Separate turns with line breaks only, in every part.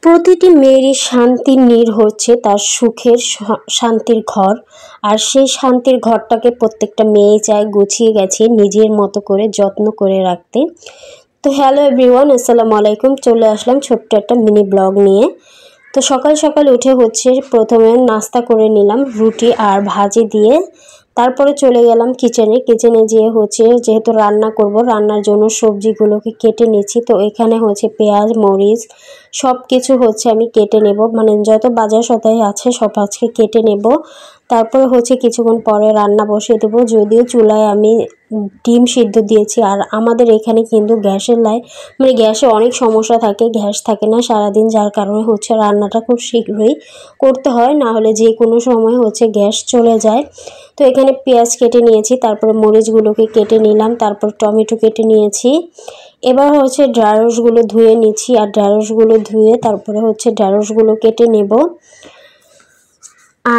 প্রতিটি মেয়েরই শান্তির নীড় হচ্ছে তার সুখের শান্তির ঘর। আর সেই শান্তির ঘরটাকে প্রত্যেকটা মেয়ে চায় গুছিয়ে গাছিয়ে নিজের মতো করে যত্ন করে রাখতে। তো হ্যালো এভরিওয়ান, আসসালামু আলাইকুম। চলে আসলাম ছোট্ট একটা মিনি ব্লগ নিয়ে। তো সকাল সকাল উঠে প্রথমে নাস্তা করে নিলাম রুটি আর ভাজি দিয়ে। তারপরে চলে গেলাম কিচেনে যেয়ে যেহেতু রান্না করব, রান্নার জন্য সবজিগুলোকে কেটে নিচ্ছি। তো এখানে পেঁয়াজ মরিচ সব কিছু আমি কেটে নেব, মানে যত বাজার সদাই আছে সব আজকে কেটে নেব। তারপরে কিছুক্ষণ পরে রান্না বসিয়ে দেবো। যদিও চুলায় আমি ডিম সিদ্ধ দিয়েছি। আর আমাদের এখানে কিন্তু গ্যাসের মানে গ্যাসে অনেক সমস্যা থাকে, গ্যাস থাকে না সারাদিন, যার কারণে রান্নাটা খুব শীঘ্রই করতে হয়, না হলে যে কোনো সময় গ্যাস চলে যায়। তো এখানে পেঁয়াজ কেটে নিয়েছি, তারপরে মরিচগুলোকে কেটে নিলাম, তারপর টমেটো কেটে নিয়েছি। এবার ঢ্যাঁড়সগুলো ধুয়ে নিচ্ছি, আর ঢ্যাঁড়সগুলো ধুয়ে তারপরে ঢ্যাঁড়সগুলো কেটে নেব।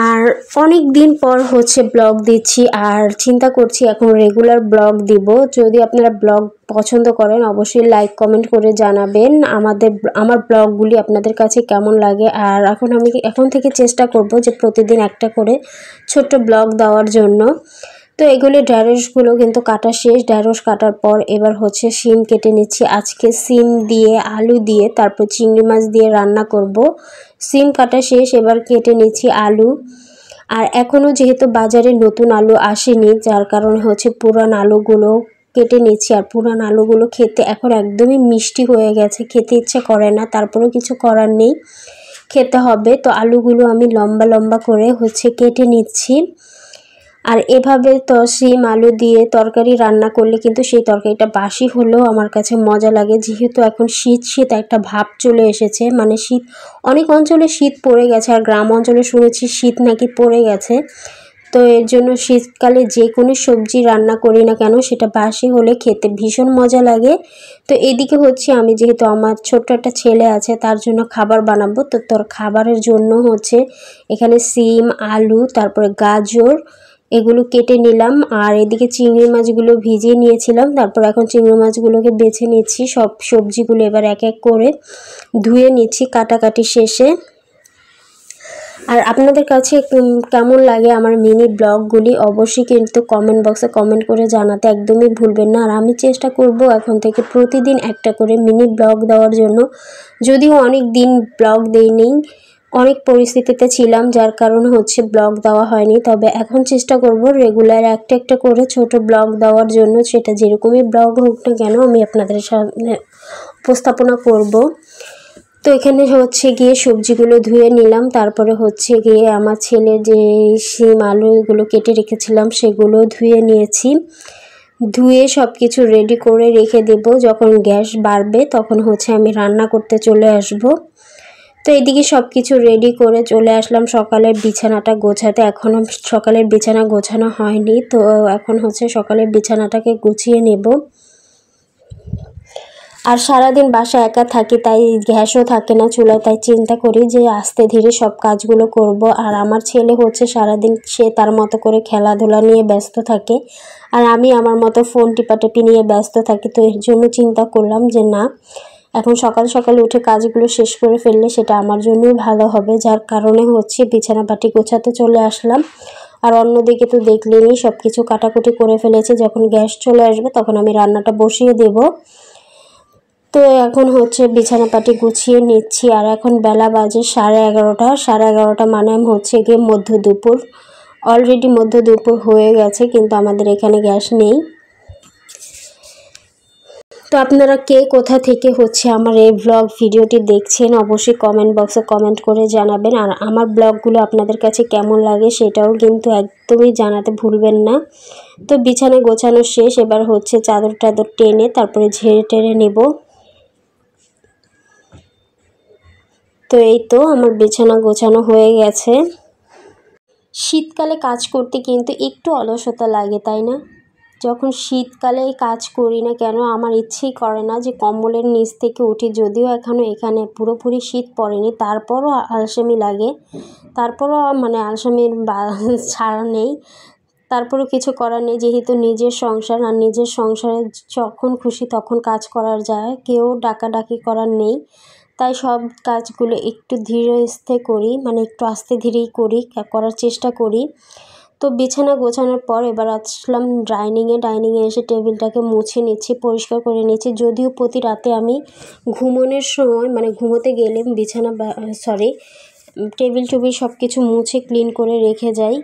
আর অনেক দিন পর ব্লগ দিচ্ছি, আর চিন্তা করছি এখন রেগুলার ব্লগ দিব। যদি আপনারা ব্লগ পছন্দ করেন অবশ্যই লাইক কমেন্ট করে জানাবেন আমার ব্লগগুলি আপনাদের কাছে কেমন লাগে। আর এখন থেকে চেষ্টা করব যে প্রতিদিন একটা করে ছোট্ট ব্লগ দেওয়ার জন্য। তো এগুলি ঢ্যাঁড়সগুলো কিন্তু কাটা শেষ। ঢ্যাঁড়স কাটার পর এবার শিম কেটে নিচ্ছি। আজকে সিম দিয়ে আলু দিয়ে তারপর চিংড়ি মাছ দিয়ে রান্না করব। সিম কাটা শেষ, এবার কেটে নিচ্ছি আলু। আর এখনও যেহেতু বাজারে নতুন আলু আসেনি, যার কারণে পুরান আলুগুলো কেটে নিচ্ছি। আর পুরান আলুগুলো খেতে এখন একদমই মিষ্টি হয়ে গেছে, খেতে ইচ্ছে করে না, তারপরেও কিছু করার নেই, খেতে হবে। তো আলুগুলো আমি লম্বা লম্বা করে কেটে নিচ্ছি। আর এভাবে তো সিম আলু দিয়ে তরকারি রান্না করলে কিন্তু সেই তরকারিটা বাসি হলেও আমার কাছে মজা লাগে। যেহেতু এখন শীত শীত একটা ভাব চলে এসেছে, মানে শীত অনেক অঞ্চলে শীত পড়ে গেছে, আর গ্রাম অঞ্চলে শুনেছি শীত নাকি পড়ে গেছে। তো এর জন্য শীতকালে যে কোনো সবজি রান্না করি না কেন সেটা বাসি হলে খেতে ভীষণ মজা লাগে। তো এদিকে আমি যেহেতু আমার ছোট্ট একটা ছেলে আছে তার জন্য খাবার বানাবো, তো খাবারের জন্য এখানে সিম আলু তারপরে গাজর এগুলো কেটে নিলাম। আর এদিকে চিংড়ি মাছগুলো ভিজিয়ে নিয়েছিলাম, তারপর এখন চিংড়ি মাছগুলোকে বেছে নিচ্ছি। সব সবজিগুলো এবার এক এক করে ধুয়ে নিচ্ছি কাটাকাটি শেষে। আর আপনাদের কাছে কেমন লাগে আমার মিনি ব্লগগুলি অবশ্যই কিন্তু কমেন্ট বক্সে কমেন্ট করে জানাতে একদমই ভুলবেন না। আর আমি চেষ্টা করব এখন থেকে প্রতিদিন একটা করে মিনি ব্লগ দেওয়ার জন্য। যদিও অনেক দিন ব্লগ দেইনি, অনেক পরিস্থিতিতে ছিলাম, যার কারণে ব্লগ দেওয়া হয়নি। তবে এখন চেষ্টা করব রেগুলার একটা একটা করে ছোট ব্লগ দেওয়ার জন্য। সেটা যেরকমই ব্লগ হোক না কেন আমি আপনাদের সামনে উপস্থাপনা করব। তো এখানে গিয়ে সবজিগুলো ধুয়ে নিলাম, তারপরে গিয়ে আমার ছেলের যে শিম আলু এগুলো কেটে রেখেছিলাম সেগুলো ধুয়ে নিয়েছি। ধুয়ে সব কিছু রেডি করে রেখে দেব, যখন গ্যাস বাড়বে তখন আমি রান্না করতে চলে আসব। তো এদিকে সব কিছু রেডি করে চলে আসলাম সকালের বিছানাটা গোছাতে। এখনও সকালের বিছানা গোছানো হয়নি, তো এখন সকালের বিছানাটাকে গুছিয়ে নেব। আর সারাদিন বাসা একা থাকি, তাই গ্যাসও থাকে না চুলায়, তাই চিন্তা করি যে আস্তে ধীরে সব কাজগুলো করব। আর আমার ছেলে সারাদিন সে তার মতো করে খেলাধুলা নিয়ে ব্যস্ত থাকে, আর আমি আমার মতো ফোন টিপাটিপি নিয়ে ব্যস্ত থাকি। তো এর জন্য চিন্তা করলাম যে না, এখন সকাল সকাল উঠে কাজগুলো শেষ করে ফেললে সেটা আমার জন্যই ভালো হবে, যার কারণে বিছানাপাটি গোছাতে চলে আসলাম। আর অন্যদিকে তো দেখলেনই সব কিছু কাটাকুটি করে ফেলেছে। যখন গ্যাস চলে আসবে তখন আমি রান্নাটা বসিয়ে দেব। তো এখন বিছানাপাটি গুছিয়ে নিচ্ছি। আর এখন বেলা বাজে 11:30। 11:30 মানে গিয়ে মধ্য দুপুর। অলরেডি মধ্য দুপুর হয়ে গেছে, কিন্তু আমাদের এখানে গ্যাস নেই। তো আপনারা কে কোথা থেকে আমার এই ব্লগ ভিডিওটি দেখছেন অবশ্যই কমেন্ট বক্সে কমেন্ট করে জানাবেন। আর আমার ব্লগগুলো আপনাদের কাছে কেমন লাগে সেটাও কিন্তু একদমই জানাতে ভুলবেন না। তো বিছানা গোছানো শেষ, এবার চাদর টাদর টেনে তারপরে ঝেড়ে টেনে নেব। তো এই তো আমার বিছানা গোছানো হয়ে গেছে। শীতকালে কাজ করতে কিন্তু একটু অলসতা লাগে, তাই না? যখন শীতকালে কাজ করি না কেন আমার ইচ্ছেই করে না যে কম্বলের নিচ থেকে উঠি। যদিও এখনও এখানে পুরোপুরি শীত পড়েনি, তারপরও আলসেমি লাগে, তারপরও মানে আলসেমির ছাড়া নেই। তারপরেও কিছু করার নেই, যেহেতু নিজের সংসার, আর নিজের সংসারে যখন খুশি তখন কাজ করা যায়, কেউ ডাকাডাকি করার নেই। তাই সব কাজগুলো একটু ধীরে স্থিরে করি, মানে একটু আস্তে ধীরেই করার চেষ্টা করি। তো বিছানা গোছানোর পর এবার আসলাম ডাইনিংয়ে এসে টেবিলটাকে মুছে নিচ্ছি, পরিষ্কার করে নিচ্ছি। যদিও প্রতি রাতে আমি ঘুমানোর সময়, মানে ঘুমোতে গেলে টেবিল সব কিছু মুছে ক্লিন করে রেখে যাই।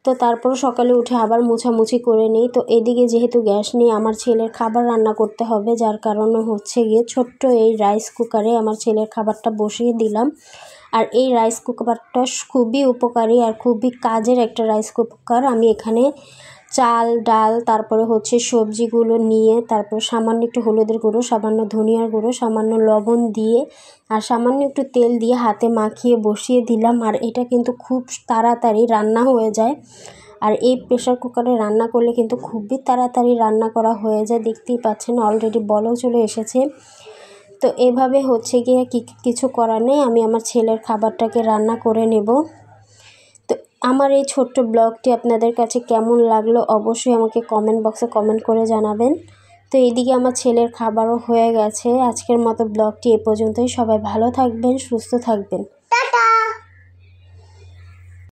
তো তারপর সকালে উঠে আবার মোছামুছি করে নিই। তো এদিকে যেহেতু গ্যাস নেই, আমার ছেলের খাবার রান্না করতে হবে, যার কারণে হচ্ছে গিয়ে ছোট্ট এই রাইস কুকারে আমার ছেলের খাবারটা বসিয়ে দিলাম। আর এই রাইস কুকারটা খুবই উপকারী আর খুবই কাজের একটা রাইস কুকার। আমি এখানে চাল, ডাল, তারপরে হচ্ছে সবজিগুলো নিয়ে, তারপর সামান্য একটু হলুদের গুঁড়ো, সামান্য ধনিয়ার গুঁড়ো, সামান্য লবণ দিয়ে আর সামান্য একটু তেল দিয়ে হাতে মাখিয়ে বসিয়ে দিলাম। আর এটা কিন্তু খুব তাড়াতাড়ি রান্না হয়ে যায়। আর এই প্রেসার কুকারে রান্না করলে কিন্তু খুবই তাড়াতাড়ি রান্না করা হয়ে যায়। দেখতেই পাচ্ছেন অলরেডি বলও চলে এসেছে। তো এভাবে হচ্ছে গিয়ে কিছু করার নেই, আমি আমার ছেলের খাবারটাকে রান্না করে নেব। তো আমার এই ছোট্ট ব্লগটি আপনাদের কাছে কেমন লাগলো অবশ্যই আমাকে কমেন্ট বক্সে কমেন্ট করে জানাবেন। তো এইদিকে আমার ছেলের খাবারও হয়ে গেছে। আজকের মতো ব্লগটি এ পর্যন্তই। সবাই ভালো থাকবেন, সুস্থ থাকবেন।